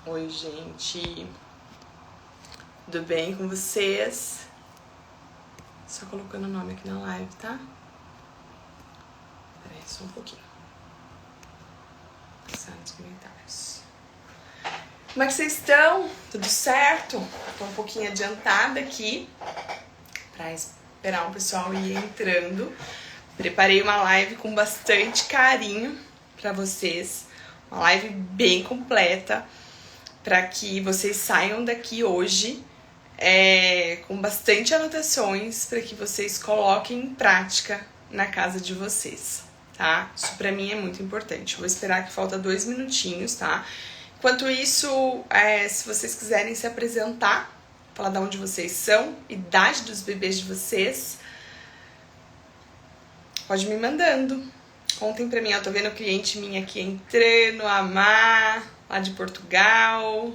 Oi, gente. Tudo bem com vocês? Só colocando o nome aqui na live, tá? Peraí, só um pouquinho. Passar nos comentários. Como é que vocês estão? Tudo certo? Tô um pouquinho adiantada aqui pra esperar o pessoal ir entrando. Preparei uma live com bastante carinho pra vocês. Uma live bem completa, para que vocês saiam daqui hoje com bastante anotações para que vocês coloquem em prática na casa de vocês, tá? Isso para mim é muito importante. Vou esperar que falta 2 minutinhos, tá? Enquanto isso, se vocês quiserem se apresentar, falar de onde vocês são, idade dos bebês de vocês, pode me mandando. Contem pra mim, eu tô vendo cliente minha aqui entrando, a Má, lá de Portugal.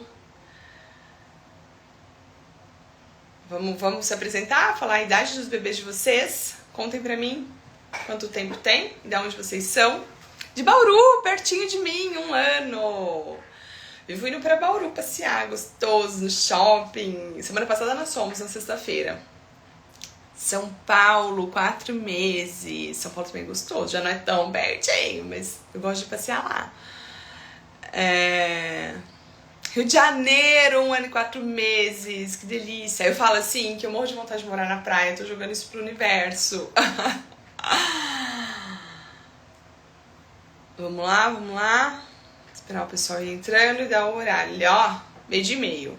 Vamos se apresentar, falar a idade dos bebês de vocês. Contem pra mim quanto tempo tem, de onde vocês são. De Bauru, pertinho de mim, 1 ano. Vivo indo pra Bauru passear, gostoso, no shopping. Semana passada nós fomos, na sexta-feira. São Paulo, 4 meses. São Paulo também é gostoso, já não é tão pertinho, mas eu gosto de passear lá. Rio de Janeiro, 1 ano e 4 meses, que delícia. Eu falo assim, que eu morro de vontade de morar na praia, tô jogando isso pro universo. Vamos lá. Esperar o pessoal ir entrando e dar o horário. Ó, 12:30.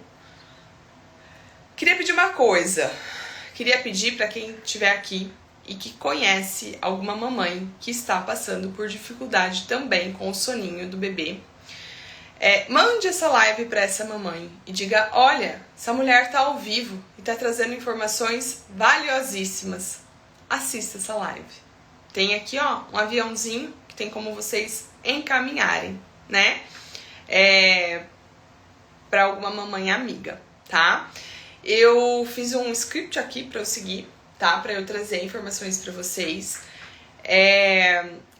Queria pedir uma coisa. Queria pedir para quem estiver aqui e que conhece alguma mamãe que está passando por dificuldade também com o soninho do bebê, mande essa live para essa mamãe e diga: olha, essa mulher está ao vivo e está trazendo informações valiosíssimas. Assista essa live. Tem aqui, ó, um aviãozinho que tem como vocês encaminharem, né? Para alguma mamãe amiga, tá? Eu fiz um script aqui para eu seguir, tá? Para eu trazer informações para vocês.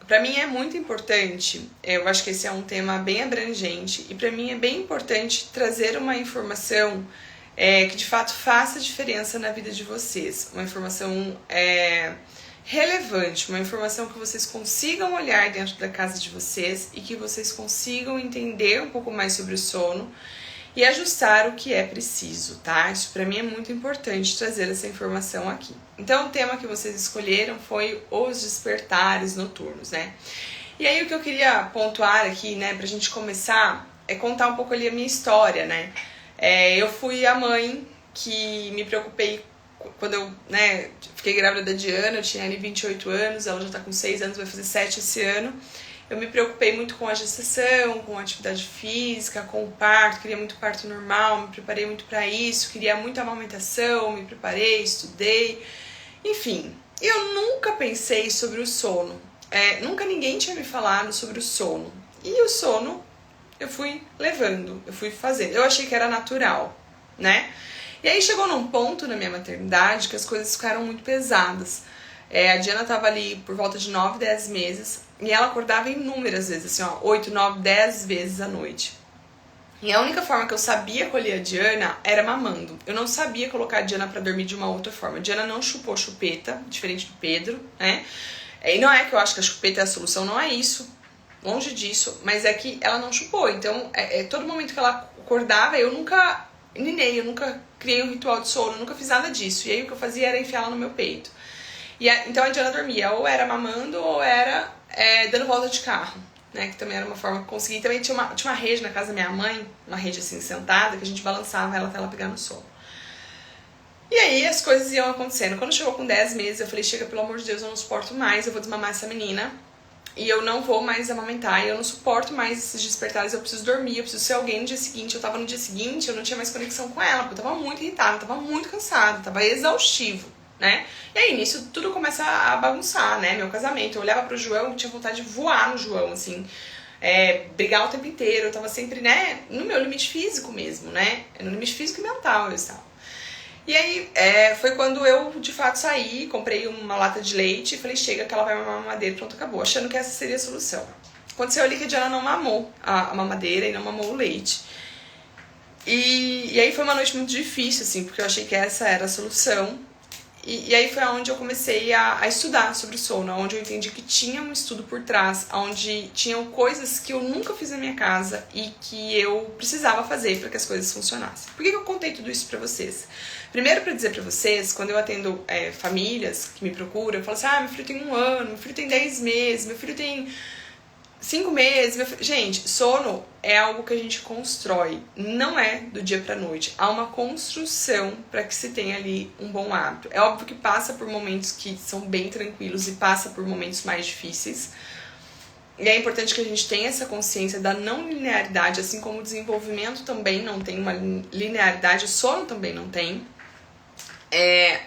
Para mim é muito importante, eu acho que esse é um tema bem abrangente, e para mim é bem importante trazer uma informação que de fato faça diferença na vida de vocês. Uma informação relevante, uma informação que vocês consigam olhar dentro da casa de vocês e que vocês consigam entender um pouco mais sobre o sono e ajustar o que é preciso, tá? Isso pra mim é muito importante trazer essa informação aqui. Então o tema que vocês escolheram foi os despertares noturnos, né? E aí o que eu queria pontuar aqui, né, pra gente começar, é contar um pouco ali a minha história, né? Eu fui a mãe que me preocupei quando eu, fiquei grávida da Diana, eu tinha ali 28 anos, ela já tá com 6 anos, vai fazer 7 esse ano. Eu me preocupei muito com a gestação, com a atividade física, com o parto, queria muito parto normal, me preparei muito para isso, queria muita amamentação, me preparei, estudei, enfim. Eu nunca pensei sobre o sono, nunca ninguém tinha me falado sobre o sono. E o sono eu fui levando, eu fui fazendo, eu achei que era natural, né? E aí chegou num ponto na minha maternidade que as coisas ficaram muito pesadas. A Diana tava ali por volta de 9, 10 meses e ela acordava inúmeras vezes, assim, ó, 8, 9, 10 vezes à noite. E a única forma que eu sabia acolher a Diana era mamando. Eu não sabia colocar a Diana pra dormir de uma outra forma. A Diana não chupou chupeta, diferente do Pedro, né? E não é que eu acho que a chupeta é a solução, não é isso. Longe disso, mas é que ela não chupou. Então, todo momento que ela acordava, eu nunca ninei, eu nunca criei um ritual de sono, eu nunca fiz nada disso. E aí o que eu fazia era enfiar ela no meu peito. Então a Diana dormia, ou era mamando, ou era dando volta de carro, né? Que também era uma forma que eu consegui. Também tinha uma rede na casa da minha mãe, uma rede assim sentada, que a gente balançava ela até ela pegar no sono. E aí as coisas iam acontecendo. Quando chegou com 10 meses, eu falei: chega, pelo amor de Deus, eu não suporto mais, eu vou desmamar essa menina. E eu não vou mais amamentar, e eu não suporto mais esses despertares, eu preciso dormir, eu preciso ser alguém no dia seguinte. Eu tava no dia seguinte, eu não tinha mais conexão com ela, porque eu tava muito irritada, eu tava muito cansada, tava exaustivo, né? E aí, nisso, tudo começa a bagunçar, né? Meu casamento, eu olhava pro João, eu tinha vontade de voar no João, assim, brigar o tempo inteiro, eu tava sempre, né, no meu limite físico mesmo, né? No limite físico e mental eu estava. E aí, foi quando eu, de fato, saí, comprei uma lata de leite e falei: chega, que ela vai mamar a mamadeira, pronto, acabou. Achando que essa seria a solução. Aconteceu ali que a Diana não mamou a mamadeira e não mamou o leite. E aí foi uma noite muito difícil, assim, porque eu achei que essa era a solução. E aí foi onde eu comecei a estudar sobre o sono, onde eu entendi que tinha um estudo por trás, onde tinham coisas que eu nunca fiz na minha casa e que eu precisava fazer para que as coisas funcionassem. Por que eu contei tudo isso para vocês? Primeiro, para dizer para vocês, quando eu atendo famílias que me procuram, eu falo assim, meu filho tem 1 ano, meu filho tem 10 meses, meu filho tem 5 meses. Gente, sono é algo que a gente constrói, não é do dia pra noite. Há uma construção para que se tenha ali um bom hábito. É óbvio que passa por momentos que são bem tranquilos e passa por momentos mais difíceis. E é importante que a gente tenha essa consciência da não linearidade, assim como o desenvolvimento também não tem uma linearidade, o sono também não tem.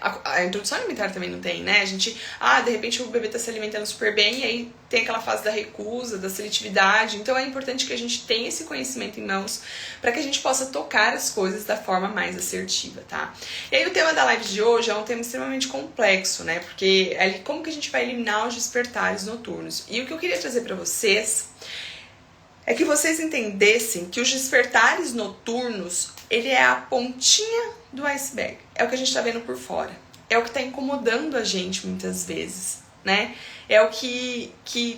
A introdução alimentar também não tem, né? A gente, de repente o bebê tá se alimentando super bem e aí tem aquela fase da recusa, da seletividade. Então é importante que a gente tenha esse conhecimento em mãos para que a gente possa tocar as coisas da forma mais assertiva, tá? E aí o tema da live de hoje é um tema extremamente complexo, né? Porque é como que a gente vai eliminar os despertares noturnos. E o que eu queria trazer para vocês é que vocês entendessem que os despertares noturnos, ele é a pontinha do iceberg. É o que a gente tá vendo por fora. É o que tá incomodando a gente muitas vezes, né? É o que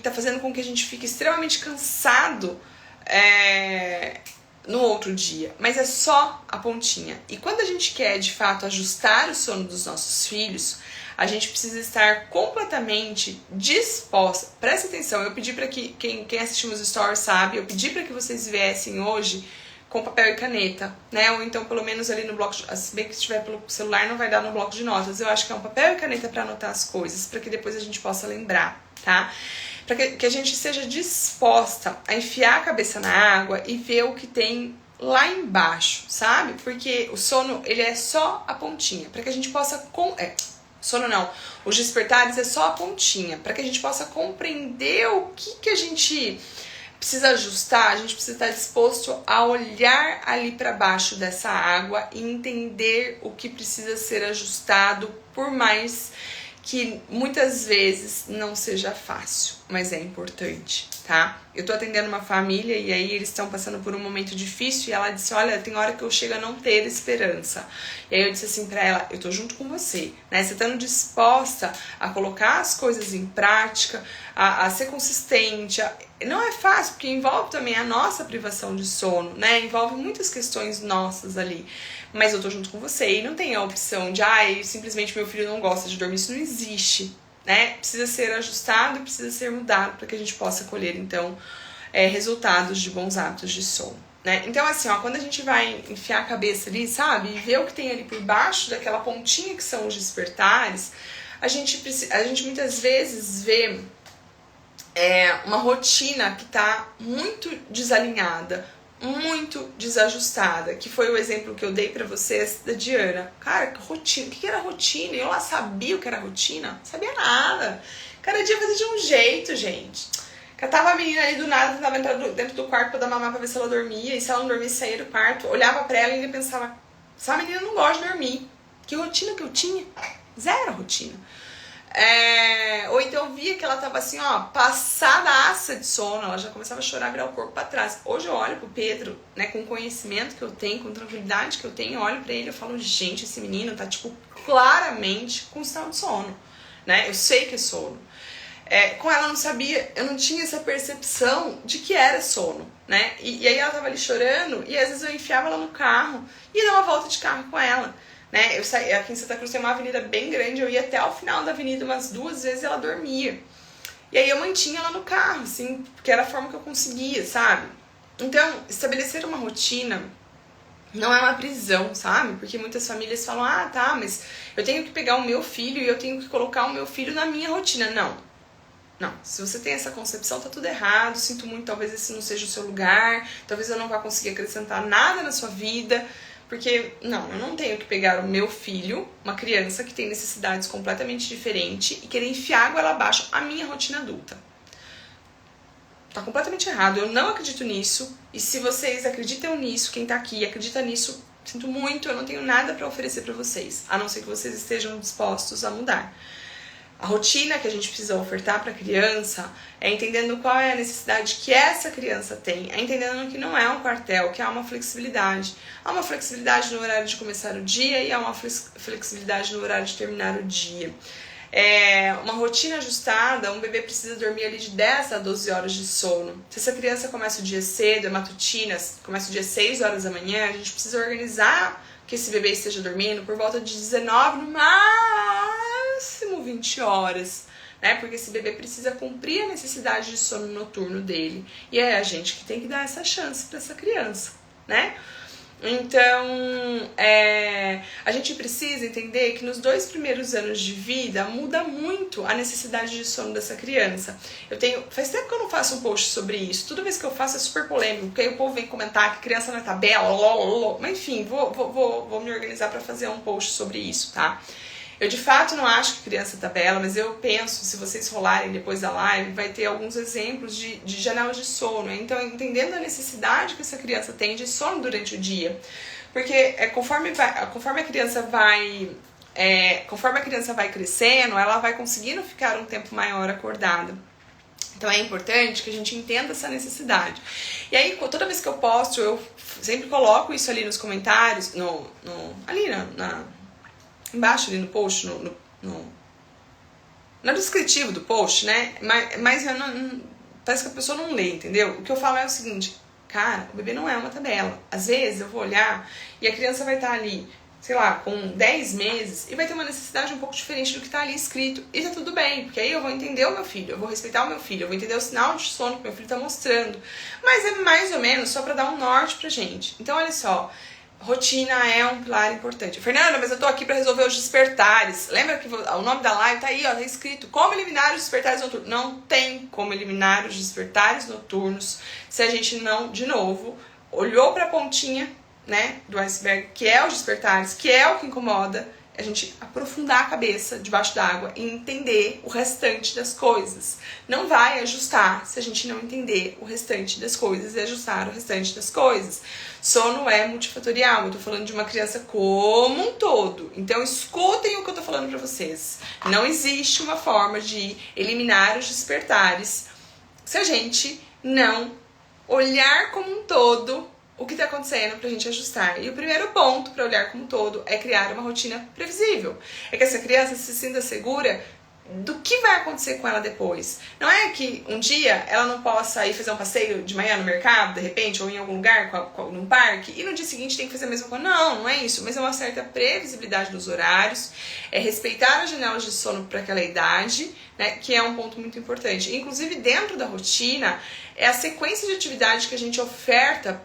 tá fazendo com que a gente fique extremamente cansado no outro dia. Mas é só a pontinha. E quando a gente quer, de fato, ajustar o sono dos nossos filhos, a gente precisa estar completamente disposta. Presta atenção, eu pedi para que quem assistiu os stories sabe, eu pedi para que vocês viessem hoje com papel e caneta, né? Ou então pelo menos ali no bloco, se bem que se estiver pelo celular não vai dar no bloco de notas. Eu acho que é um papel e caneta para anotar as coisas, para que depois a gente possa lembrar, tá? Para que a gente seja disposta a enfiar a cabeça na água e ver o que tem lá embaixo, sabe? Porque o sono, ele é só a pontinha, para que a gente possa sono não, os despertares é só a pontinha, para que a gente possa compreender o que a gente precisa ajustar. A gente precisa estar disposto a olhar ali para baixo dessa água e entender o que precisa ser ajustado, por mais que muitas vezes não seja fácil, mas é importante, tá? Eu tô atendendo uma família e aí eles estão passando por um momento difícil e ela disse, olha, tem hora que eu chego a não ter esperança. E aí eu disse assim pra ela, eu tô junto com você, né? Você estando disposta a colocar as coisas em prática, a ser consistente, não é fácil, porque envolve também a nossa privação de sono, né? Envolve muitas questões nossas ali. Mas eu tô junto com você e não tem a opção de, simplesmente meu filho não gosta de dormir. Isso não existe, né? Precisa ser ajustado e precisa ser mudado para que a gente possa colher, então, resultados de bons hábitos de sono, né? Então, assim, quando a gente vai enfiar a cabeça ali, sabe? E ver o que tem ali por baixo daquela pontinha que são os despertares, a gente muitas vezes vê uma rotina que tá muito desalinhada, muito desajustada, que foi o exemplo que eu dei pra vocês da Diana. Cara, rotina, o que era rotina? Eu lá sabia o que era rotina? Não sabia nada. Cada dia fazia de um jeito, gente. Catava a menina ali do nada, tentava entrar dentro do quarto pra dar mamar pra ver se ela dormia, e se ela não dormia, saía do quarto, olhava pra ela e ainda pensava, essa menina não gosta de dormir. Que rotina que eu tinha? Zero rotina. Ou então via que ela tava assim, passadaça de sono, ela já começava a chorar, virar o corpo pra trás. Hoje eu olho pro Pedro, né, com o conhecimento que eu tenho, com a tranquilidade que eu tenho, eu olho pra ele e falo, gente, esse menino tá, claramente com sinal de sono, né, eu sei que é sono. Com ela eu não sabia, eu não tinha essa percepção de que era sono, né, e aí ela tava ali chorando, e às vezes eu enfiava ela no carro e ia dar uma volta de carro com ela. Né? Aqui em Santa Cruz tem uma avenida bem grande, eu ia até o final da avenida umas 2 vezes e ela dormia. E aí eu mantinha ela no carro, assim, porque era a forma que eu conseguia, sabe? Então, estabelecer uma rotina não é uma prisão, sabe? Porque muitas famílias falam, tá, mas eu tenho que pegar o meu filho e eu tenho que colocar o meu filho na minha rotina. Não, se você tem essa concepção, tá tudo errado, sinto muito, talvez esse não seja o seu lugar, talvez eu não vá conseguir acrescentar nada na sua vida. Porque, eu não tenho que pegar o meu filho, uma criança que tem necessidades completamente diferentes, e querer enfiar água lá abaixo a minha rotina adulta. Tá completamente errado, eu não acredito nisso. E se vocês acreditam nisso, quem tá aqui acredita nisso, sinto muito, eu não tenho nada pra oferecer pra vocês. A não ser que vocês estejam dispostos a mudar. A rotina que a gente precisa ofertar para a criança é entendendo qual é a necessidade que essa criança tem, é entendendo que não é um quartel, que há uma flexibilidade. Há uma flexibilidade no horário de começar o dia e há uma flexibilidade no horário de terminar o dia. Uma rotina ajustada, um bebê precisa dormir ali de 10 a 12 horas de sono. Se essa criança começa o dia cedo, é matutina, começa o dia 6 horas da manhã, a gente precisa organizar que esse bebê esteja dormindo por volta de 19, no máximo 20 horas, né? Porque esse bebê precisa cumprir a necessidade de sono noturno dele. E é a gente que tem que dar essa chance para essa criança, né? Então, a gente precisa entender que nos 2 primeiros anos de vida muda muito a necessidade de sono dessa criança. Faz tempo que eu não faço um post sobre isso. Toda vez que eu faço é super polêmico, porque aí o povo vem comentar que criança não é tabela, mas enfim, vou me organizar para fazer um post sobre isso, tá? Eu de fato não acho que criança é tabela, mas eu penso, se vocês rolarem depois da live, vai ter alguns exemplos de janelas de sono. Então, entendendo a necessidade que essa criança tem de sono durante o dia. Porque conforme a criança vai crescendo, ela vai conseguindo ficar um tempo maior acordada. Então é importante que a gente entenda essa necessidade. E aí, toda vez que eu posto, eu sempre coloco isso ali nos comentários, embaixo ali no post, no descritivo do post, né? Mas parece que a pessoa não lê, entendeu? O que eu falo é o seguinte, cara, o bebê não é uma tabela. Às vezes eu vou olhar e a criança vai estar ali, sei lá, com 10 meses e vai ter uma necessidade um pouco diferente do que está ali escrito. E tá tudo bem, porque aí eu vou entender o meu filho, eu vou respeitar o meu filho, eu vou entender o sinal de sono que meu filho está mostrando. Mas é mais ou menos só para dar um norte pra gente. Então, olha só, rotina é um pilar importante. Fernanda, mas eu tô aqui para resolver os despertares. Lembra que o nome da live tá aí, ó, tá escrito como eliminar os despertares noturnos. Não tem como eliminar os despertares noturnos se a gente não, de novo, olhou para a pontinha, né, do iceberg, que é os despertares, que é o que incomoda, a gente aprofundar a cabeça debaixo d'água e entender o restante das coisas. Não vai ajustar se a gente não entender o restante das coisas e ajustar o restante das coisas. Sono é multifatorial, eu tô falando de uma criança como um todo. Então escutem o que eu tô falando pra vocês. Não existe uma forma de eliminar os despertares se a gente não olhar como um todo o que está acontecendo pra gente ajustar. E o primeiro ponto para olhar como um todo é criar uma rotina previsível. É que essa criança se sinta segura do que vai acontecer com ela depois. Não é que um dia ela não possa ir fazer um passeio de manhã no mercado, de repente, ou em algum lugar, num parque, e no dia seguinte tem que fazer a mesma coisa. Não, não é isso. Mas é uma certa previsibilidade dos horários, é respeitar as janelas de sono para aquela idade, né, que é um ponto muito importante. Inclusive, dentro da rotina, é a sequência de atividades que a gente oferta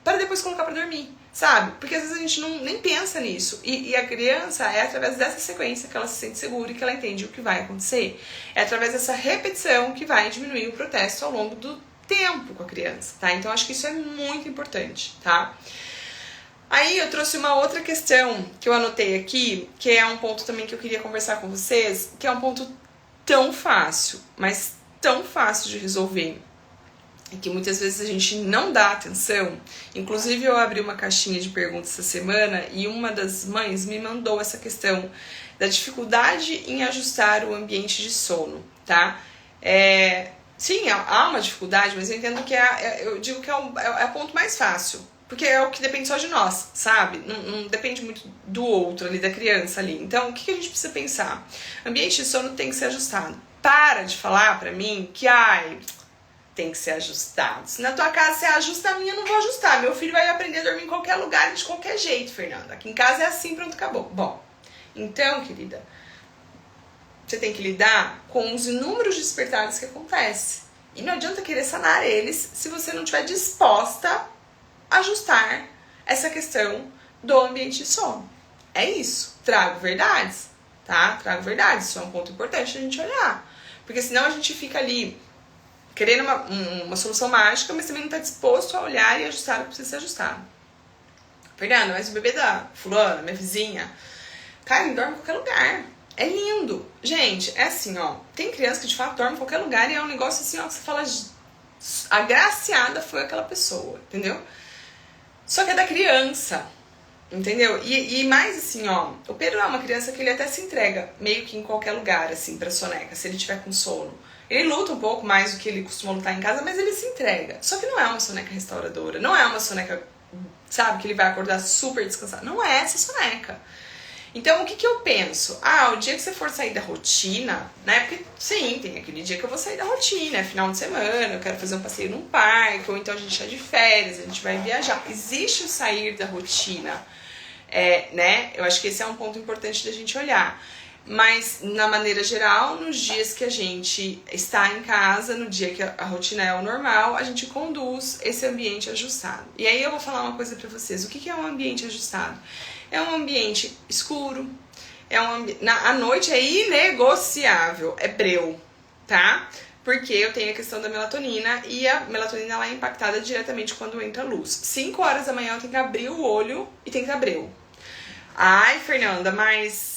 para depois colocar para dormir, sabe? Porque às vezes a gente nem pensa nisso. E a criança, é através dessa sequência que ela se sente segura e que ela entende o que vai acontecer. É através dessa repetição que vai diminuir o protesto ao longo do tempo com a criança, tá? Então acho que isso é muito importante, tá? Aí eu trouxe uma outra questão que eu anotei aqui, que é um ponto também que eu queria conversar com vocês, que é um ponto tão fácil, mas tão fácil de resolver, e que muitas vezes a gente não dá atenção. Inclusive eu abri uma caixinha de perguntas essa semana e uma das mães me mandou essa questão da dificuldade em ajustar o ambiente de sono, tá? Sim, há uma dificuldade, mas eu entendo que eu digo que é o ponto mais fácil, porque é o que depende só de nós, sabe? Não depende muito do outro ali, da criança ali. Então, o que a gente precisa pensar? Ambiente de sono tem que ser ajustado. Para de falar pra mim que, tem que ser ajustado. Se na tua casa você ajusta, a minha eu não vou ajustar. Meu filho vai aprender a dormir em qualquer lugar, de qualquer jeito, Fernanda. Aqui em casa é assim, pronto, acabou. Bom, então, querida, você tem que lidar com os inúmeros despertares que acontecem. E não adianta querer sanar eles se você não estiver disposta a ajustar essa questão do ambiente de sono. É isso. Trago verdades, tá? Trago verdades. Isso é um ponto importante a gente olhar. Porque senão a gente fica ali querendo uma solução mágica, mas também não está disposto a olhar e ajustar o que precisa ser ajustado. Fernanda, mas o bebê da fulana, minha vizinha, cara, ele dorme em qualquer lugar. É lindo. Gente, é assim, ó. Tem criança que de fato dorme em qualquer lugar e é um negócio assim, ó, que você fala, agraciada foi aquela pessoa, entendeu? Só que é da criança. Entendeu? E mais assim, ó, o Pedro é uma criança que ele até se entrega meio que em qualquer lugar, assim, pra soneca, se ele tiver com sono. Ele luta um pouco mais do que ele costuma lutar em casa, mas ele se entrega. Só que não é uma soneca restauradora, não é uma soneca, sabe, que ele vai acordar super descansado. Não é essa soneca. Então, o que eu penso? Ah, o dia que você for sair da rotina, né? Porque, sim, tem aquele dia que eu vou sair da rotina, é final de semana, eu quero fazer um passeio num parque, ou então a gente está de férias, a gente vai viajar. Existe o sair da rotina, né? Eu acho que esse é um ponto importante da gente olhar. Mas, na maneira geral, nos dias que a gente está em casa, no dia que a rotina é o normal, a gente conduz esse ambiente ajustado. E aí eu vou falar uma coisa pra vocês. O que é um ambiente ajustado? É um ambiente escuro, à noite é inegociável, é breu, tá? Porque eu tenho a questão da melatonina e a melatonina ela é impactada diretamente quando entra luz. 5 horas da manhã eu tenho que abrir o olho e tem que estar breu. Ai, Fernanda, mas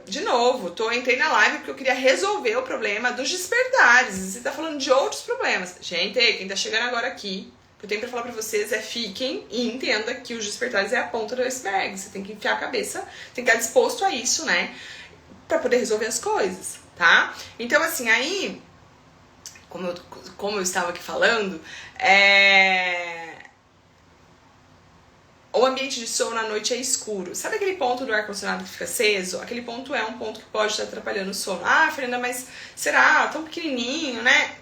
de novo, entrei na live porque eu queria resolver o problema dos despertares. Você tá falando de outros problemas. Gente, quem tá chegando agora aqui, o que eu tenho pra falar pra vocês é fiquem e entenda que os despertares é a ponta do iceberg. Você tem que enfiar a cabeça, tem que estar disposto a isso, né? Pra poder resolver as coisas, tá? Então, assim, aí, como eu estava aqui falando, o ambiente de sono à noite é escuro. Sabe aquele ponto do ar-condicionado que fica aceso? Aquele ponto é um ponto que pode estar atrapalhando o sono. Ah, Fernanda, mas será? Tão pequenininho, né?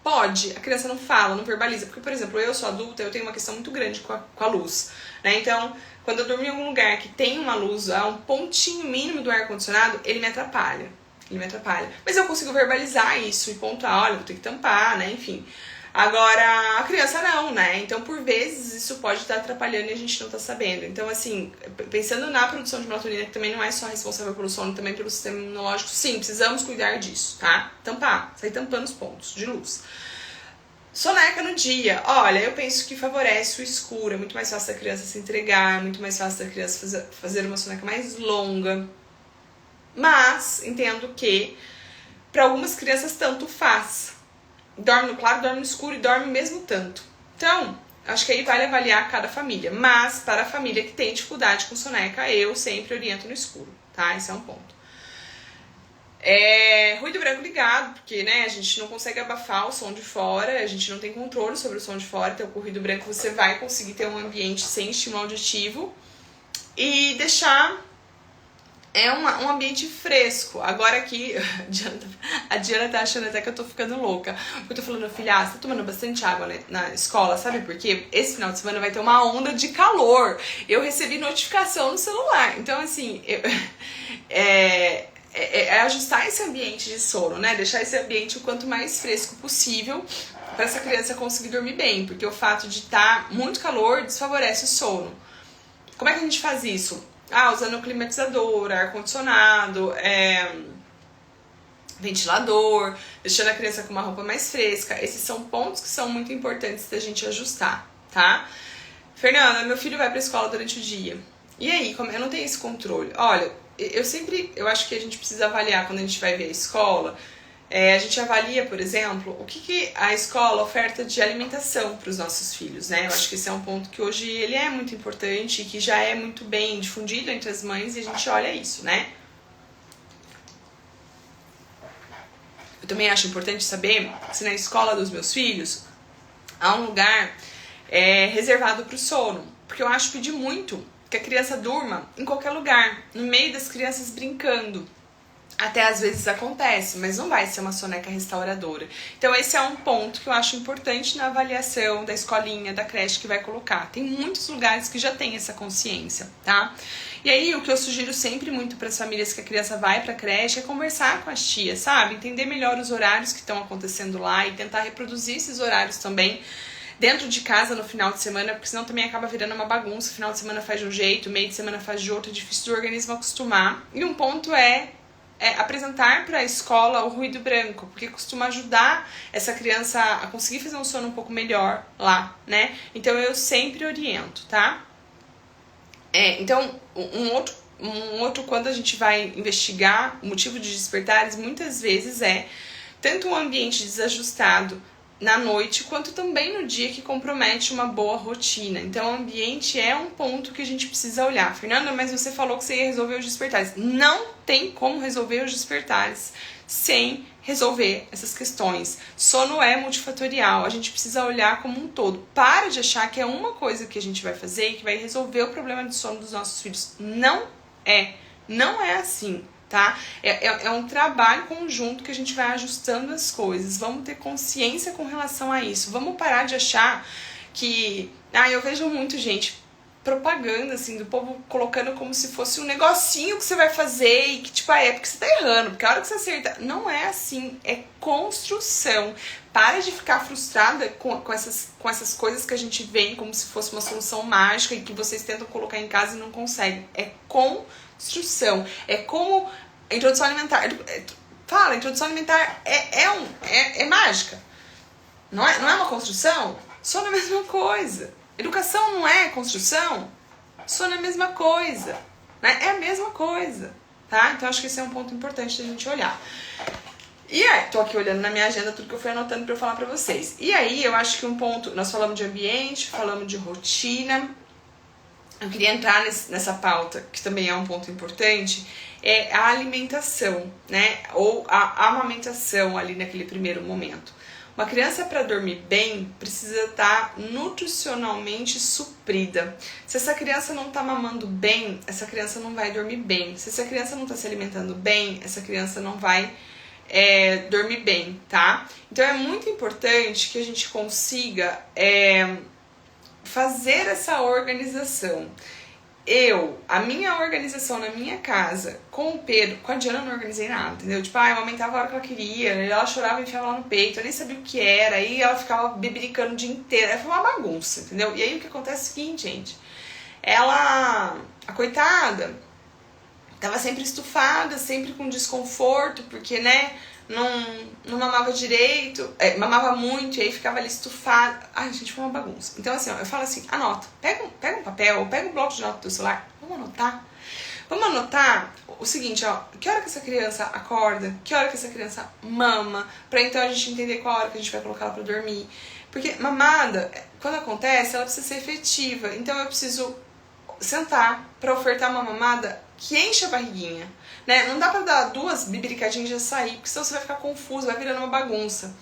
Pode, a criança não fala, não verbaliza. Porque, por exemplo, eu sou adulta, eu tenho uma questão muito grande com a luz, né? Então, quando eu durmo em algum lugar que tem uma luz a um pontinho mínimo do ar-condicionado, ele me atrapalha. Mas eu consigo verbalizar isso e pontuar, olha, vou ter que tampar, né? Enfim. Agora, a criança não, né? Então, por vezes, isso pode estar atrapalhando e a gente não tá sabendo. Então, assim, pensando na produção de melatonina, que também não é só responsável pelo sono, também pelo sistema imunológico, sim, precisamos cuidar disso, tá? Tampar, sair tampando os pontos de luz. Soneca no dia. Olha, eu penso que favorece o escuro. É muito mais fácil da criança se entregar, é muito mais fácil da criança fazer uma soneca mais longa. Mas, entendo que para algumas crianças tanto faz. Dorme no claro, dorme no escuro e dorme mesmo tanto. Então, acho que aí vale avaliar cada família. Mas, para a família que tem dificuldade com soneca, eu sempre oriento no escuro, tá? Esse é um ponto. Ruído branco ligado, porque, né, a gente não consegue abafar o som de fora, a gente não tem controle sobre o som de fora, então com o ruído branco você vai conseguir ter um ambiente sem estímulo auditivo e deixar um ambiente fresco. Agora aqui, a Diana tá achando até que eu tô ficando louca. Porque eu tô falando, filha, você tá tomando bastante água na escola, sabe por quê? Esse final de semana vai ter uma onda de calor. Eu recebi notificação no celular. Então, assim, ajustar esse ambiente de sono, né? Deixar esse ambiente o quanto mais fresco possível para essa criança conseguir dormir bem. Porque o fato de estar muito calor desfavorece o sono. Como é que a gente faz isso? Usando climatizador, ar-condicionado, ventilador, deixando a criança com uma roupa mais fresca. Esses são pontos que são muito importantes da gente ajustar, tá? Fernanda, meu filho vai pra escola durante o dia. E aí, como eu não tenho esse controle? Olha, eu acho que a gente precisa avaliar quando a gente vai ver a escola. A gente avalia, por exemplo, o que a escola oferta de alimentação para os nossos filhos, né? Eu acho que esse é um ponto que hoje ele é muito importante e que já é muito bem difundido entre as mães e a gente olha isso, né? Eu também acho importante saber se na escola dos meus filhos há um lugar reservado para o sono, porque eu acho pedir muito que a criança durma em qualquer lugar, no meio das crianças brincando. Até às vezes acontece, mas não vai ser uma soneca restauradora. Então esse é um ponto que eu acho importante na avaliação da escolinha, da creche que vai colocar. Tem muitos lugares que já tem essa consciência, tá? E aí o que eu sugiro sempre muito para as famílias que a criança vai para a creche é conversar com as tias, sabe? Entender melhor os horários que estão acontecendo lá e tentar reproduzir esses horários também dentro de casa no final de semana, porque senão também acaba virando uma bagunça. Final de semana faz de um jeito, meio de semana faz de outro, é difícil do organismo acostumar. E um ponto é apresentar para a escola o ruído branco, porque costuma ajudar essa criança a conseguir fazer um sono um pouco melhor lá, né? Então eu sempre oriento, tá? Então, um outro quando a gente vai investigar o motivo de despertares, muitas vezes tanto um ambiente desajustado na noite, quanto também no dia, que compromete uma boa rotina. Então, o ambiente é um ponto que a gente precisa olhar. Fernanda, mas você falou que você ia resolver os despertares. Não tem como resolver os despertares sem resolver essas questões. Sono é multifatorial, a gente precisa olhar como um todo. Para de achar que é uma coisa que a gente vai fazer e que vai resolver o problema de sono dos nossos filhos. Não é assim. Tá? É um trabalho conjunto que a gente vai ajustando as coisas. Vamos ter consciência com relação a isso. Vamos parar de achar que... eu vejo muito, gente, propaganda, assim, do povo colocando como se fosse um negocinho que você vai fazer e que, tipo, é porque você tá errando, porque a hora que você acerta... Não é assim, é construção. Para de ficar frustrada com essas coisas que a gente vê como se fosse uma solução mágica e que vocês tentam colocar em casa e não conseguem. É construção. É como introdução alimentar. Introdução alimentar é mágica. Não é uma construção? Sono é a mesma coisa. Educação não é construção? Sono é a mesma coisa. Né? É a mesma coisa. Tá? Então acho que esse é um ponto importante da gente olhar. E aí, tô aqui olhando na minha agenda tudo que eu fui anotando pra eu falar pra vocês. E aí, eu acho que um ponto... Nós falamos de ambiente, falamos de rotina. Eu queria entrar nessa pauta, que também é um ponto importante, é a alimentação, né? Ou a amamentação ali naquele primeiro momento. Uma criança, para dormir bem, precisa estar nutricionalmente suprida. Se essa criança não está mamando bem, essa criança não vai dormir bem. Se essa criança não está se alimentando bem, essa criança não vai dormir bem, tá? Então é muito importante que a gente consiga fazer essa organização. A minha organização na minha casa, com o Pedro, com a Diana eu não organizei nada, entendeu? Tipo, eu amamentava a hora que ela queria, ela chorava e enfiava lá no peito, eu nem sabia o que era, aí ela ficava bebericando o dia inteiro, aí foi uma bagunça, entendeu? E aí o que acontece é o seguinte, gente, a coitada, tava sempre estufada, sempre com desconforto, porque, né, não mamava direito, mamava muito, e aí ficava ali estufada. Ai, gente, foi uma bagunça. Então, assim, ó, eu falo assim, anota, pega um papel, ou pega um bloco de nota do celular, vamos anotar o seguinte, ó, que hora que essa criança acorda, que hora que essa criança mama, pra então a gente entender qual hora que a gente vai colocar ela pra dormir. Porque mamada, quando acontece, ela precisa ser efetiva, então eu preciso sentar pra ofertar uma mamada que enche a barriguinha, né? Não dá pra dar 2 bibiricadinhas e já sair, porque senão você vai ficar confuso, vai virando uma bagunça.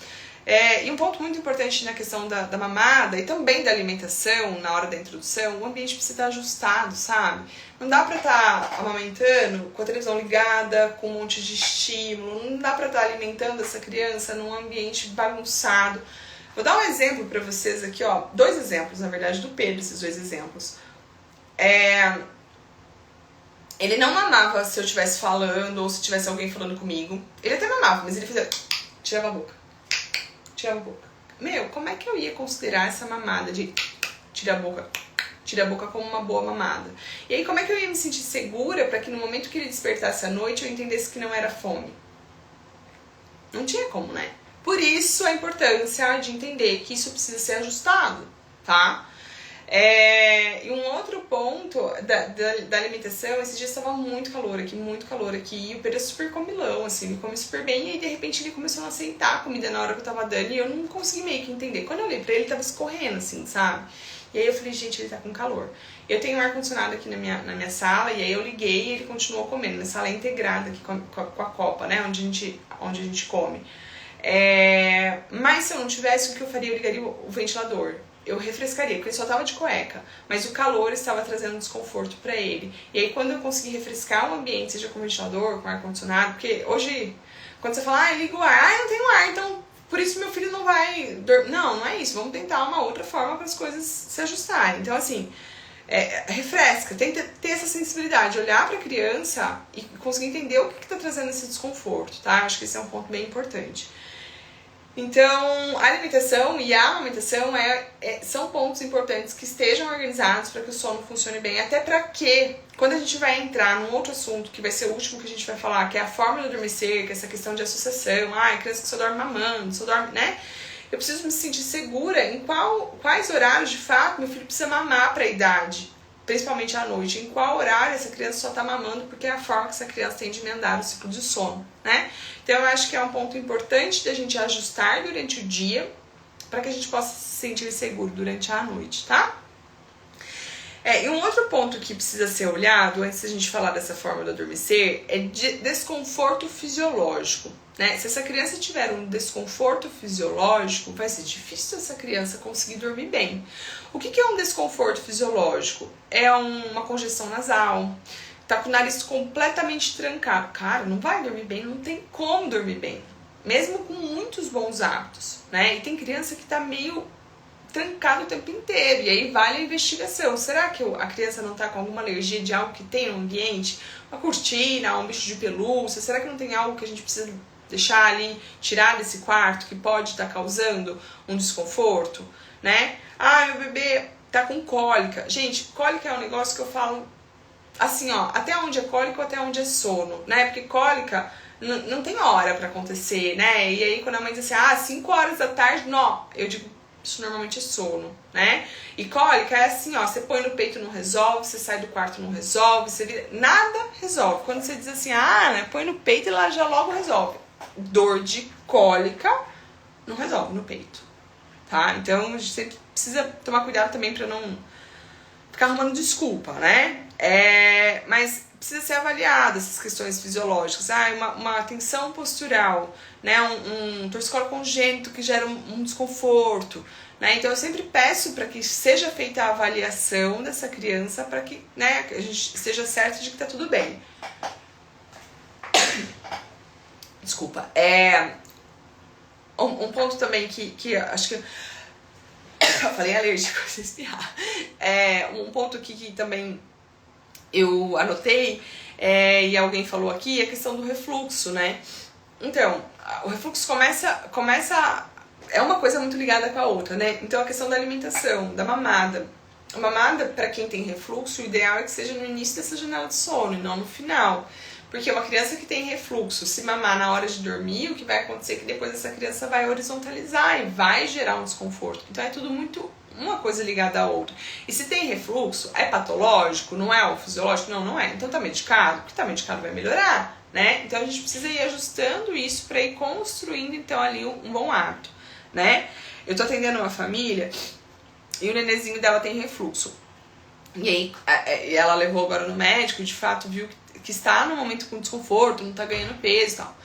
E um ponto muito importante na questão da mamada e também da alimentação, na hora da introdução, o ambiente precisa estar ajustado, sabe? Não dá pra estar amamentando com a televisão ligada, com um monte de estímulo, não dá pra estar alimentando essa criança num ambiente bagunçado. Vou dar um exemplo pra vocês aqui, ó, 2 exemplos, na verdade, do Pedro, esses 2 exemplos. Ele não mamava se eu estivesse falando ou se tivesse alguém falando comigo. Ele até mamava, mas ele fazia... Tirava a boca. Meu, como é que eu ia considerar essa mamada de tirar a boca como uma boa mamada? E aí, como é que eu ia me sentir segura para que no momento que ele despertasse à noite eu entendesse que não era fome? Não tinha como, né? Por isso a importância de entender que isso precisa ser ajustado, tá? E um outro ponto da alimentação, esses dias estava muito calor aqui, e o Pedro é super comilão, assim, ele come super bem, e aí de repente ele começou a não aceitar a comida na hora que eu tava dando, e eu não consegui meio que entender. Quando eu olhei pra ele tava escorrendo, assim, sabe? E aí eu falei, gente, ele tá com calor. Eu tenho um ar-condicionado aqui na minha sala, e aí eu liguei e ele continuou comendo. Minha sala é integrada aqui com a copa, né, onde a gente come. Mas se eu não tivesse, o que eu faria? Eu ligaria o ventilador. Eu refrescaria, porque ele só tava de cueca, mas o calor estava trazendo desconforto pra ele. E aí quando eu consegui refrescar o ambiente, seja com ventilador, com ar-condicionado, porque hoje, quando você fala, liga o ar, eu não tenho ar, então por isso meu filho não vai dormir. Não é isso, vamos tentar uma outra forma para as coisas se ajustarem. Então assim, refresca, tenta ter essa sensibilidade, olhar pra criança e conseguir entender o que tá trazendo esse desconforto, tá? Acho que esse é um ponto bem importante. Então, a alimentação e a amamentação são pontos importantes que estejam organizados para que o sono funcione bem. Até para que, quando a gente vai entrar num outro assunto, que vai ser o último que a gente vai falar, que é a forma de adormecer, que é essa questão de associação, criança que só dorme mamando, só dorme, né? Eu preciso me sentir segura em quais horários, de fato, meu filho precisa mamar para a idade, principalmente à noite. Em qual horário essa criança só está mamando, porque é a forma que essa criança tem de emendar o ciclo de sono, né? Então, eu acho que é um ponto importante da gente ajustar durante o dia, para que a gente possa se sentir seguro durante a noite, tá? E um outro ponto que precisa ser olhado, antes da gente falar dessa forma do adormecer, é de desconforto fisiológico, né? Se essa criança tiver um desconforto fisiológico, vai ser difícil essa criança conseguir dormir bem. O que é um desconforto fisiológico? É uma congestão nasal, tá com o nariz completamente trancado. Cara, não vai dormir bem, não tem como dormir bem, mesmo com muitos bons hábitos, né? E tem criança que tá meio trancado o tempo inteiro, e aí vale a investigação. Será que a criança não está com alguma alergia de algo que tem no ambiente? Uma cortina, um bicho de pelúcia? Será que não tem algo que a gente precisa deixar ali, tirar desse quarto, que pode estar causando um desconforto, né? Ah, meu bebê tá com cólica. Gente, cólica é um negócio que eu falo assim, ó, até onde é cólica ou até onde é sono, né? Porque cólica não tem hora pra acontecer, né? E aí quando a mãe diz assim, 5 horas da tarde, não, eu digo, isso normalmente é sono, né? E cólica é assim, ó, você põe no peito, não resolve, você sai do quarto, não resolve, nada resolve. Quando você diz assim, né, põe no peito e lá já logo resolve. Dor de cólica não resolve no peito, tá? Então a gente sempre precisa tomar cuidado também pra não ficar arrumando desculpa, né? Mas precisa ser avaliada essas questões fisiológicas. Uma tensão postural, né? Um torcicolo congênito que gera um desconforto, né? Então eu sempre peço para que seja feita a avaliação dessa criança para que, né, a gente esteja certo de que tá tudo bem. Desculpa. Um ponto também que acho que eu falei alérgico, se espirrar. Um ponto que também eu anotei, e alguém falou aqui, é a questão do refluxo, né? Então, o refluxo começa é uma coisa muito ligada com a outra, né? Então, a questão da alimentação, da mamada. A mamada, para quem tem refluxo, o ideal é que seja no início dessa janela de sono e não no final. Porque uma criança que tem refluxo, se mamar na hora de dormir, o que vai acontecer é que depois essa criança vai horizontalizar e vai gerar um desconforto. Então, é tudo muito uma coisa ligada à outra. E se tem refluxo, é patológico, não é o fisiológico? Não é. Então tá medicado? Porque tá medicado vai melhorar, né? Então a gente precisa ir ajustando isso para ir construindo então ali um bom hábito, né? Eu tô atendendo uma família e o nenenzinho dela tem refluxo. E aí ela levou agora no médico, de fato viu que está no momento com desconforto, não tá ganhando peso e tal.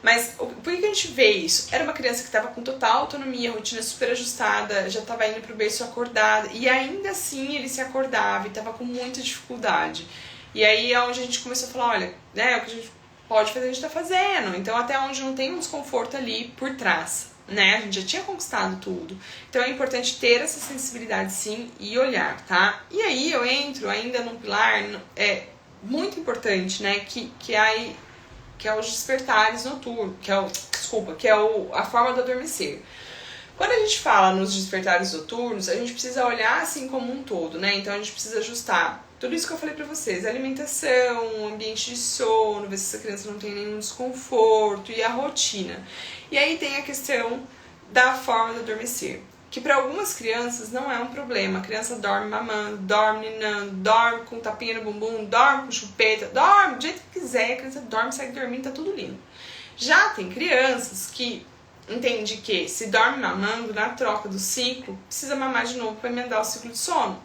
Mas por que a gente vê isso? Era uma criança que estava com total autonomia, rotina super ajustada, já estava indo pro berço acordada, e ainda assim ele se acordava e estava com muita dificuldade. E aí é onde a gente começou a falar, olha, né, o que a gente pode fazer, a gente tá fazendo. Então até onde não tem um desconforto ali por trás, né? A gente já tinha conquistado tudo. Então é importante ter essa sensibilidade sim e olhar, tá? E aí eu entro ainda num pilar muito importante, né, que é os despertares noturnos, que é a forma do adormecer. Quando a gente fala nos despertares noturnos, a gente precisa olhar assim como um todo, né? Então a gente precisa ajustar tudo isso que eu falei pra vocês, alimentação, ambiente de sono, ver se essa criança não tem nenhum desconforto e a rotina. E aí tem a questão da forma do adormecer, que para algumas crianças não é um problema. A criança dorme mamando, dorme ninando, dorme com tapinha no bumbum, dorme com chupeta, dorme do jeito que quiser, a criança dorme, segue dormindo, tá tudo lindo. Já tem crianças que entendem que se dorme mamando, na troca do ciclo, precisa mamar de novo para emendar o ciclo de sono.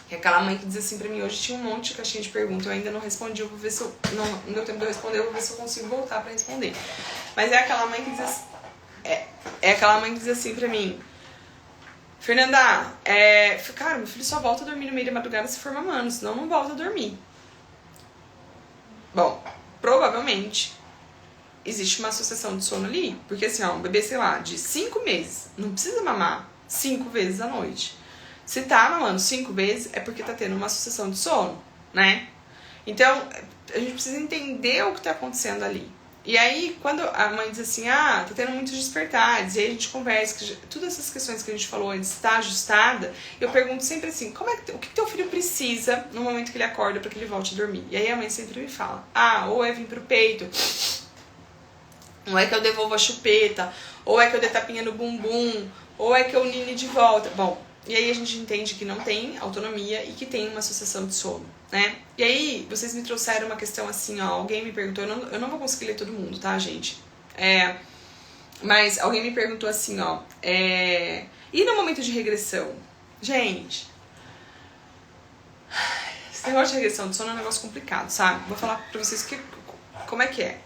É aquela mãe que diz assim pra mim, hoje tinha um monte de caixinha de perguntas, eu ainda não respondi, eu vou ver se eu, não deu tempo de eu responder, eu vou ver se eu consigo voltar pra responder. Mas é aquela mãe que diz assim, aquela mãe que diz assim pra mim, Fernanda, cara, meu filho só volta a dormir no meio da madrugada se for mamando, senão não volta a dormir. Bom, provavelmente existe uma associação de sono ali, porque assim, ó, um bebê, sei lá, de 5 meses, não precisa mamar 5 vezes à noite. Se tá mamando 5 vezes, é porque tá tendo uma associação de sono, né? Então, a gente precisa entender o que tá acontecendo ali. E aí, quando a mãe diz assim, tá tendo muitos despertares, e aí a gente conversa, que todas essas questões que a gente falou antes tá ajustada, eu pergunto sempre assim, o que teu filho precisa no momento que ele acorda para que ele volte a dormir? E aí a mãe sempre me fala, ou é vir pro peito, ou é que eu devolvo a chupeta, ou é que eu dê tapinha no bumbum, ou é que eu nine de volta. Bom, e aí a gente entende que não tem autonomia e que tem uma associação de sono, né? E aí, vocês me trouxeram uma questão assim, alguém me perguntou, eu não vou conseguir ler todo mundo, tá, gente? Mas alguém me perguntou assim, ó, e no momento de regressão? Gente, esse negócio de regressão de sono é um negócio complicado, sabe? Vou falar pra vocês como é que é.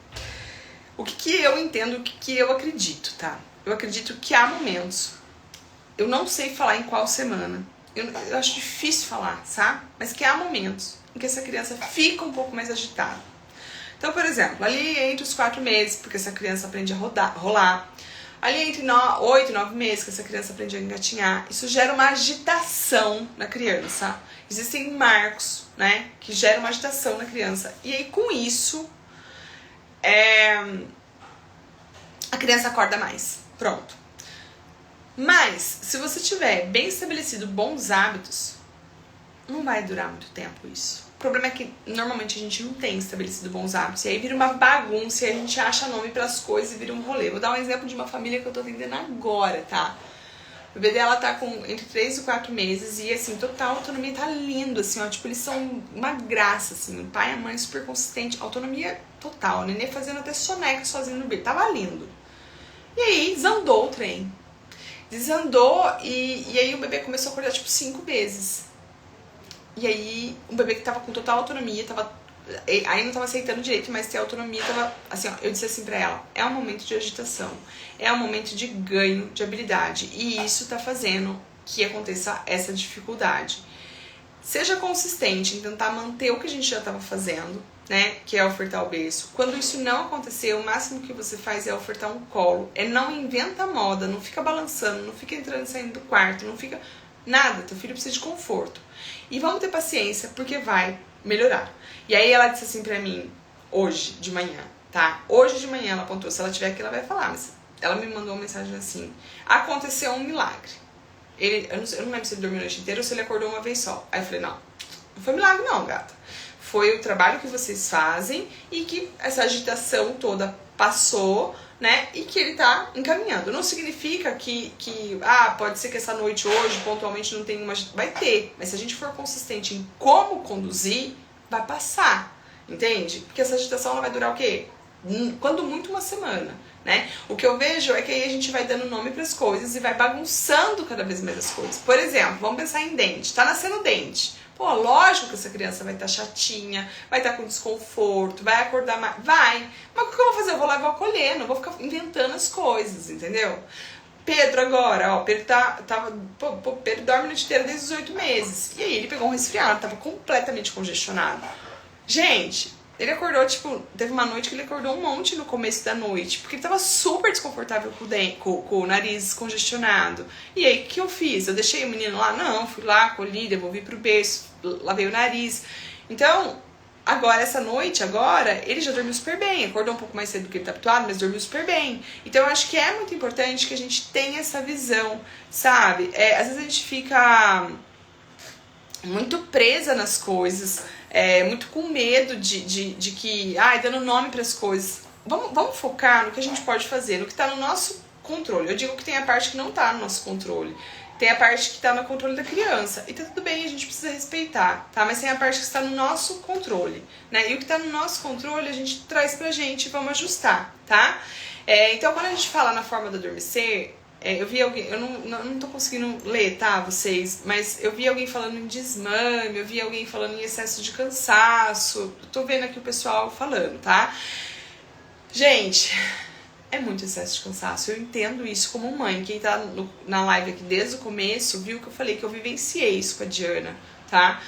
O que eu entendo, o que eu acredito, tá? Eu acredito que há momentos, eu não sei falar em qual semana, eu acho difícil falar, sabe? Mas que há momentos em que essa criança fica um pouco mais agitada. Então, por exemplo, ali entre os 4 meses, porque essa criança aprende a rolar. Ali entre 8 e 9 meses, que essa criança aprende a engatinhar. Isso gera uma agitação na criança. Existem marcos, né, que geram uma agitação na criança. E aí, com isso, a criança acorda mais. Pronto. Mas, se você tiver bem estabelecido bons hábitos, não vai durar muito tempo isso. O problema é que normalmente a gente não tem estabelecido bons hábitos. E aí vira uma bagunça e a gente acha nome pras coisas e vira um rolê. Vou dar um exemplo de uma família que eu tô atendendo agora, tá? O bebê dela tá com entre 3 e 4 meses e, assim, total autonomia, tá lindo, assim, ó. Tipo, eles são uma graça, assim. O pai e a mãe super consistente, autonomia total. O nenê fazendo até soneca sozinho no bebê. Tava lindo. E aí desandou o trem. Desandou e aí o bebê começou a acordar, tipo, 5 vezes. E aí, um bebê que tava com total autonomia, aí não tava aceitando direito, mas ter autonomia tava, assim, ó, eu disse assim pra ela, é um momento de agitação, é um momento de ganho de habilidade, e isso tá fazendo que aconteça essa dificuldade. Seja consistente em tentar manter o que a gente já tava fazendo, né, que é ofertar o berço. Quando isso não acontecer, o máximo que você faz é ofertar um colo, não inventa moda, não fica balançando, não fica entrando e saindo do quarto, não fica nada, teu filho precisa de conforto. E vamos ter paciência, porque vai melhorar. E aí ela disse assim pra mim, hoje de manhã, tá? Hoje de manhã ela apontou, se ela tiver aqui ela vai falar, mas ela me mandou uma mensagem assim, aconteceu um milagre. Eu não lembro se ele dormiu a noite inteira ou se ele acordou uma vez só. Aí eu falei, não foi milagre não, gata. Foi o trabalho que vocês fazem e que essa agitação toda passou, né, e que ele tá encaminhando. Não significa que pode ser que essa noite hoje, pontualmente, não tenha uma... Vai ter, mas se a gente for consistente em como conduzir, vai passar, entende? Porque essa agitação ela vai durar o quê? Quando muito, uma semana, né? O que eu vejo é que aí a gente vai dando nome para as coisas e vai bagunçando cada vez mais as coisas. Por exemplo, vamos pensar em dente. Tá nascendo dente. Pô, lógico que essa criança vai estar chatinha, vai estar com desconforto, vai acordar mais. Vai. Mas o que eu vou fazer? Eu vou lá e vou acolher, não vou ficar inventando as coisas, entendeu? Pedro agora, ó, Pedro Pedro dorme a noite inteira desde os 8 meses. E aí ele pegou um resfriado, tava completamente congestionado. Gente, ele acordou, tipo, teve uma noite que ele acordou um monte no começo da noite, porque ele tava super desconfortável com o nariz congestionado. E aí, o que eu fiz? Eu deixei o menino lá? Não, fui lá, acolhi, devolvi pro berço, lavei o nariz. Então, agora, essa noite, ele já dormiu super bem, acordou um pouco mais cedo do que ele tá habituado, mas dormiu super bem. Então, eu acho que é muito importante que a gente tenha essa visão, sabe? Às vezes a gente fica muito presa nas coisas, muito com medo de que, dando nome para as coisas. Vamos focar no que a gente pode fazer, no que está no nosso controle. Eu digo que tem a parte que não está no nosso controle, tem a parte que está no controle da criança, e tá tudo bem, a gente precisa respeitar, tá? Mas tem a parte que está no nosso controle, né? E o que está no nosso controle a gente traz pra gente e vamos ajustar, tá? Então, quando a gente fala na forma do adormecer, eu vi alguém, eu não tô conseguindo ler, tá, vocês, mas eu vi alguém falando em desmame, eu vi alguém falando em excesso de cansaço, tô vendo aqui o pessoal falando, tá? Gente, é muito excesso de cansaço, eu entendo isso como mãe. Quem tá na live aqui desde o começo viu que eu falei que eu vivenciei isso com a Diana, tá?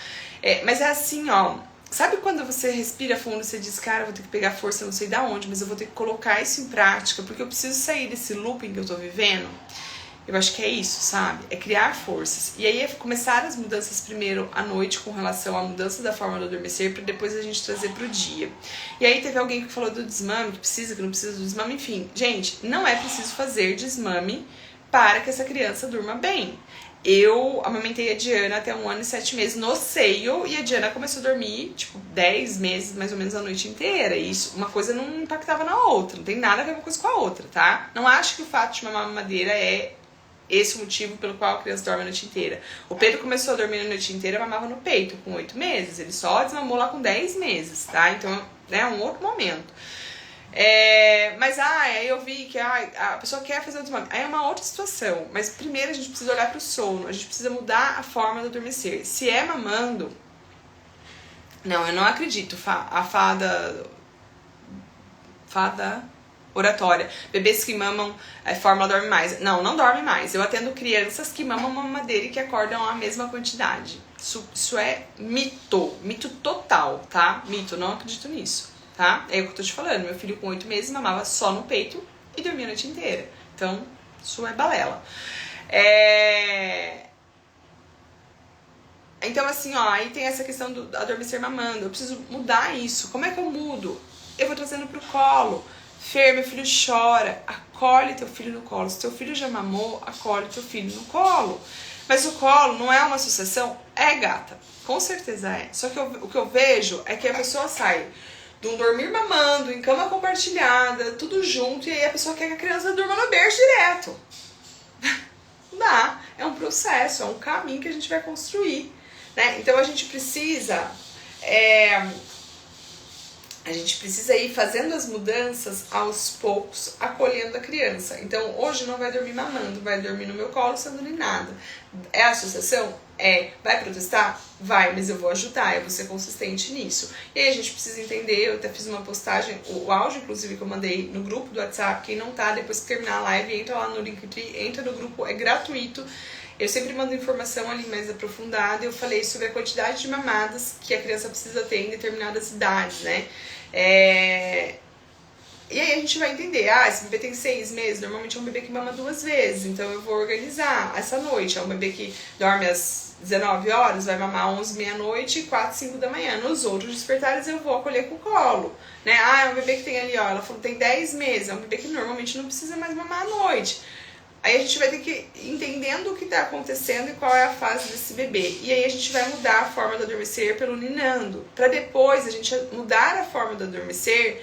Mas é assim, ó, sabe quando você respira fundo e você diz, cara, eu vou ter que pegar força não sei da onde, mas eu vou ter que colocar isso em prática, porque eu preciso sair desse looping que eu tô vivendo? Eu acho que é isso, sabe? É criar forças. E aí é começar as mudanças primeiro à noite com relação à mudança da forma do adormecer, para depois a gente trazer pro dia. E aí teve alguém que falou do desmame, que precisa, que não precisa do desmame, enfim. Gente, não é preciso fazer desmame para que essa criança durma bem. Eu amamentei a Diana até 1 ano e 7 meses no seio, e a Diana começou a dormir, tipo, 10 meses, mais ou menos, a noite inteira. E isso, uma coisa não impactava na outra, não tem nada a ver uma coisa com a outra, tá? Não acho que o fato de mamar mamadeira é esse o motivo pelo qual a criança dorme a noite inteira. O Pedro começou a dormir a noite inteira, mamava no peito, com 8 meses. Ele só desmamou lá com 10 meses, tá? Então, é um outro momento. Mas aí eu vi que a pessoa quer fazer o desmame. Aí é uma outra situação. Mas primeiro a gente precisa olhar para o sono. A gente precisa mudar a forma do adormecer. Se é mamando... Não, eu não acredito. A fada oratória. Bebês que mamam, fórmula dorme mais. Não dorme mais. Eu atendo crianças que mamam mamadeira e que acordam a mesma quantidade. Isso é mito. Mito total, tá? Mito, não acredito nisso, tá? É o que eu tô te falando. Meu filho com 8 meses mamava só no peito e dormia a noite inteira. Então, isso é balela. Então, assim, aí tem essa questão do adormecer mamando. Eu preciso mudar isso. Como é que eu mudo? Eu vou trazendo pro colo. Fer, meu filho chora. Acolhe teu filho no colo. Se teu filho já mamou, acolhe teu filho no colo. Mas o colo não é uma associação? É, gata. Com certeza é. Só que o que eu vejo é que a pessoa sai de um dormir mamando, em cama compartilhada, tudo junto, e aí a pessoa quer que a criança durma no berço direto. Não dá. É um processo, é um caminho que a gente vai construir, né? Então a gente precisa ir fazendo as mudanças aos poucos, acolhendo a criança. Então, hoje não vai dormir mamando, vai dormir no meu colo sendo ninada. É associação? É. Vai protestar? Vai, mas eu vou ajudar, eu vou ser consistente nisso. E aí a gente precisa entender, eu até fiz uma postagem, o áudio inclusive que eu mandei no grupo do WhatsApp, quem não tá, depois que terminar a live, entra lá no Linktree, entra no grupo, é gratuito. Eu sempre mando informação ali mais aprofundada. Eu falei sobre a quantidade de mamadas que a criança precisa ter em determinadas idades, né? E aí a gente vai entender, esse bebê tem 6 meses, normalmente é um bebê que mama 2 vezes, então eu vou organizar essa noite. É um bebê que dorme às 19 horas, vai mamar 11, meia-noite e 4, 5 da manhã. Nos outros despertares eu vou acolher com o colo, né? É um bebê que tem ali, ela falou, tem 10 meses, é um bebê que normalmente não precisa mais mamar à noite. Aí a gente vai ter que ir entendendo o que está acontecendo e qual é a fase desse bebê. E aí a gente vai mudar a forma do adormecer pelo ninando. Para depois a gente mudar a forma do adormecer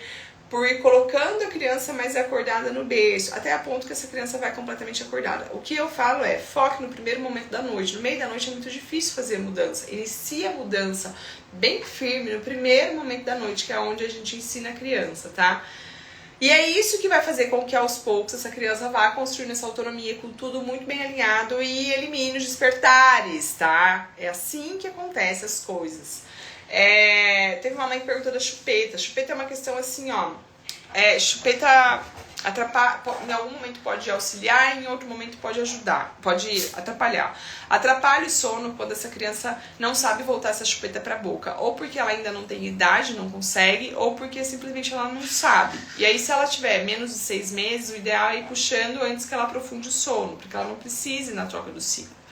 por ir colocando a criança mais acordada no berço, até a ponto que essa criança vai completamente acordada. O que eu falo é, foque no primeiro momento da noite. No meio da noite é muito difícil fazer a mudança. Inicia a mudança bem firme no primeiro momento da noite, que é onde a gente ensina a criança, tá? E é isso que vai fazer com que aos poucos essa criança vá construindo essa autonomia com tudo muito bem alinhado e elimine os despertares, tá? É assim que acontecem as coisas. Teve uma mãe que perguntou da chupeta. Chupeta é uma questão assim, chupeta atrapalha, em algum momento pode auxiliar, em outro momento pode ajudar, pode atrapalhar. Atrapalha o sono quando essa criança não sabe voltar essa chupeta para a boca, ou porque ela ainda não tem idade, não consegue, ou porque simplesmente ela não sabe. E aí se ela tiver menos de 6 meses, o ideal é ir puxando antes que ela aprofunde o sono, porque ela não precise na troca do ciclo.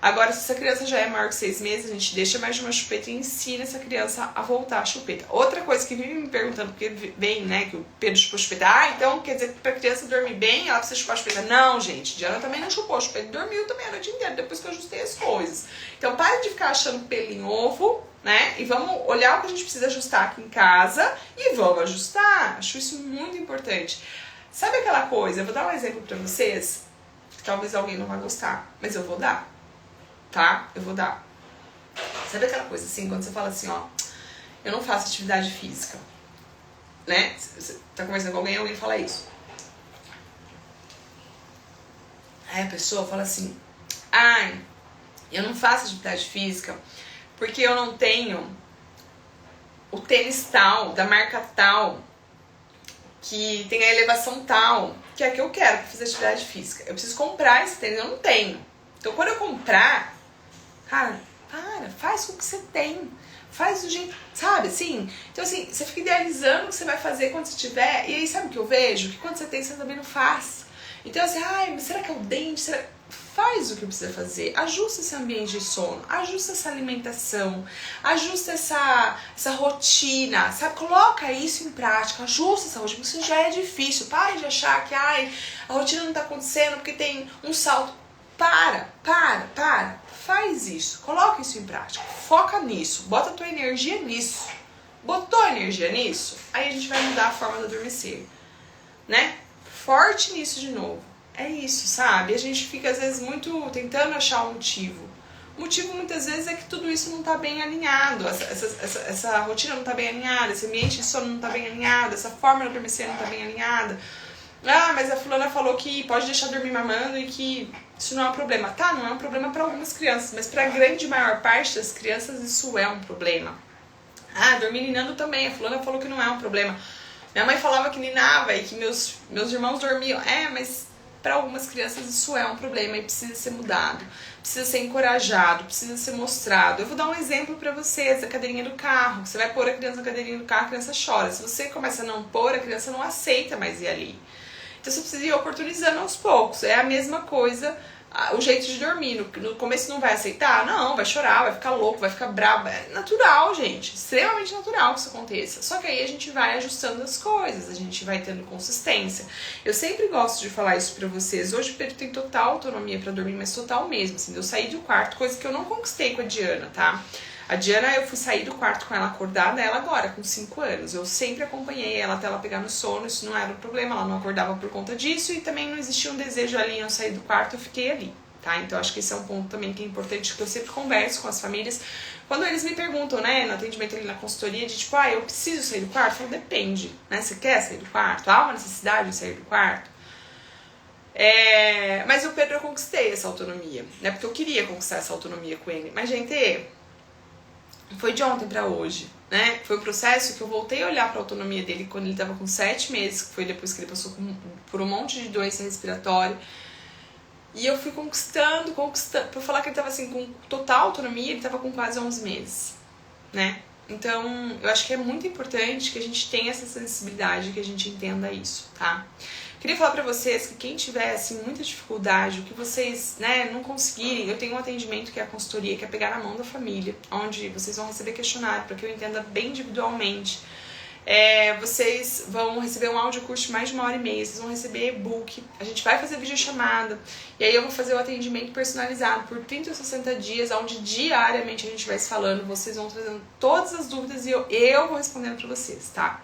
Agora, se essa criança já é maior que 6 meses, a gente deixa mais de uma chupeta e ensina essa criança a voltar a chupeta. Outra coisa que vive me perguntando, porque vem, né, que o Pedro chupou a chupeta. Então quer dizer que pra criança dormir bem, ela precisa chupar a chupeta. Não, gente, Diana também não chupou a chupeta, dormiu também a noite inteira, depois que eu ajustei as coisas. Então para de ficar achando pelo em ovo, né, e vamos olhar o que a gente precisa ajustar aqui em casa e vamos ajustar. Acho isso muito importante. Sabe aquela coisa, eu vou dar um exemplo pra vocês, que talvez alguém não vai gostar, mas eu vou dar. Tá? Eu vou dar. Sabe aquela coisa assim, quando você fala assim, eu não faço atividade física, né? Você tá conversando com alguém fala isso. Aí a pessoa fala assim, eu não faço atividade física porque eu não tenho o tênis tal, da marca tal, que tem a elevação tal, que é a que eu quero pra fazer atividade física. Eu preciso comprar esse tênis, eu não tenho. Então quando eu comprar, cara, faz com o que você tem. Faz do jeito, sabe, assim? Então, assim, você fica idealizando o que você vai fazer quando você tiver. E aí, sabe o que eu vejo? Que quando você tem, você também não faz. Então, assim, mas será que é o dente? Faz o que precisa fazer. Ajusta esse ambiente de sono. Ajusta essa alimentação. Ajusta essa rotina, sabe? Coloca isso em prática. Ajusta essa rotina. Isso já é difícil. Para de achar que, a rotina não tá acontecendo porque tem um salto. Para. Faz isso, coloca isso em prática, foca nisso, bota a tua energia nisso. Botou a energia nisso, aí a gente vai mudar a forma de adormecer, né? Forte nisso de novo. É isso, sabe? A gente fica às vezes muito tentando achar um motivo. O motivo muitas vezes é que tudo isso não está bem alinhado, essa rotina não está bem alinhada, esse ambiente de sono não está bem alinhado, essa forma de adormecer não está bem alinhada. Ah, mas a fulana falou que pode deixar dormir mamando e que isso não é um problema. Tá, não é um problema para algumas crianças, mas para a grande maior parte das crianças isso é um problema. Ah, dormir ninando também, a fulana falou que não é um problema. Minha mãe falava que ninava e que meus irmãos dormiam. Mas para algumas crianças isso é um problema e precisa ser mudado, precisa ser encorajado, precisa ser mostrado. Eu vou dar um exemplo para vocês, a cadeirinha do carro. Você vai pôr a criança na cadeirinha do carro, a criança chora. Se você começa a não pôr, a criança não aceita mais ir ali. Então você precisa ir oportunizando aos poucos. É a mesma coisa, o jeito de dormir. No começo não vai aceitar? Não, vai chorar, vai ficar louco, vai ficar bravo. É natural, gente. Extremamente natural que isso aconteça. Só que aí a gente vai ajustando as coisas, a gente vai tendo consistência. Eu sempre gosto de falar isso pra vocês. Hoje o Pedro tem total autonomia pra dormir, mas total mesmo. Assim, eu saí do quarto, coisa que eu não conquistei com a Diana, tá? A Diana, eu fui sair do quarto com ela acordada, ela agora, com 5 anos. Eu sempre acompanhei ela até ela pegar no sono, isso não era um problema, ela não acordava por conta disso e também não existia um desejo ali em eu sair do quarto, eu fiquei ali, tá? Então acho que esse é um ponto também que é importante, que eu sempre converso com as famílias. Quando eles me perguntam, né, no atendimento ali na consultoria, de tipo, eu preciso sair do quarto? Eu falo, depende, né? Você quer sair do quarto? Há uma necessidade de sair do quarto? Mas o Pedro, eu conquistei essa autonomia, né? Porque eu queria conquistar essa autonomia com ele. Mas, gente, foi de ontem pra hoje, né? Foi um processo que eu voltei a olhar pra autonomia dele quando ele tava com 7 meses, que foi depois que ele passou por um monte de doença respiratória. E eu fui conquistando. Pra falar que ele tava assim, com total autonomia, ele tava com quase 11 meses, né? Então, eu acho que é muito importante que a gente tenha essa sensibilidade, que a gente entenda isso, tá? Queria falar pra vocês que quem tiver, assim, muita dificuldade, o que vocês, né, não conseguirem, eu tenho um atendimento que é a consultoria, que é pegar na mão da família, onde vocês vão receber questionário, para que eu entenda bem individualmente. Vocês vão receber um áudio curso de mais de 1h30, vocês vão receber e-book, a gente vai fazer videochamada, e aí eu vou fazer o atendimento personalizado por 30 ou 60 dias, onde diariamente a gente vai se falando, vocês vão trazendo todas as dúvidas e eu vou respondendo pra vocês, tá?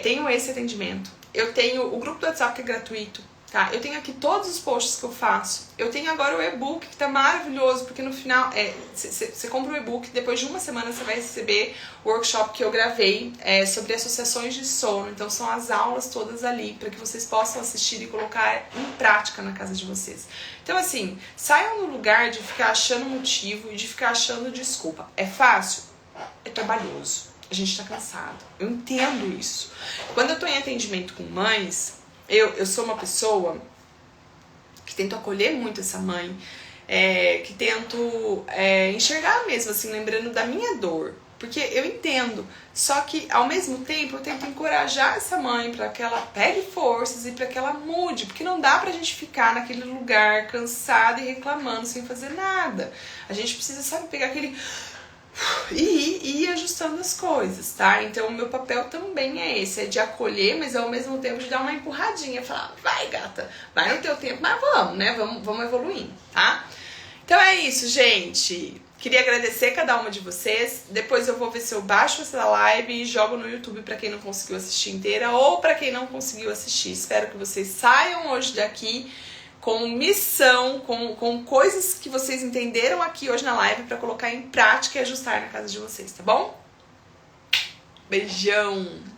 Tenho esse atendimento, eu tenho o grupo do WhatsApp que é gratuito, tá? Eu tenho aqui todos os posts que eu faço, eu tenho agora o e-book que tá maravilhoso, porque no final, você compra o e-book, depois de uma semana você vai receber o workshop que eu gravei sobre associações de sono, então são as aulas todas ali, para que vocês possam assistir e colocar em prática na casa de vocês. Então assim, saiam do lugar de ficar achando motivo e de ficar achando desculpa. É fácil? É trabalhoso. A gente tá cansado. Eu entendo isso. Quando eu tô em atendimento com mães, eu sou uma pessoa que tento acolher muito essa mãe, que tento enxergar mesmo, assim, lembrando da minha dor. Porque eu entendo, só que ao mesmo tempo eu tento encorajar essa mãe para que ela pegue forças e para que ela mude, porque não dá pra gente ficar naquele lugar cansado e reclamando sem fazer nada. A gente precisa, sabe, pegar aquele... e ir ajustando as coisas, tá? Então o meu papel também é esse, é de acolher, mas ao mesmo tempo de dar uma empurradinha, falar, vai gata, vai no teu tempo, mas vamos, né? Vamos evoluindo, tá? Então é isso, gente. Queria agradecer cada uma de vocês. Depois eu vou ver se eu baixo essa live e jogo no YouTube pra quem não conseguiu assistir inteira ou pra quem não conseguiu assistir. Espero que vocês saiam hoje daqui com missão, com coisas que vocês entenderam aqui hoje na live pra colocar em prática e ajustar na casa de vocês, tá bom? Beijão!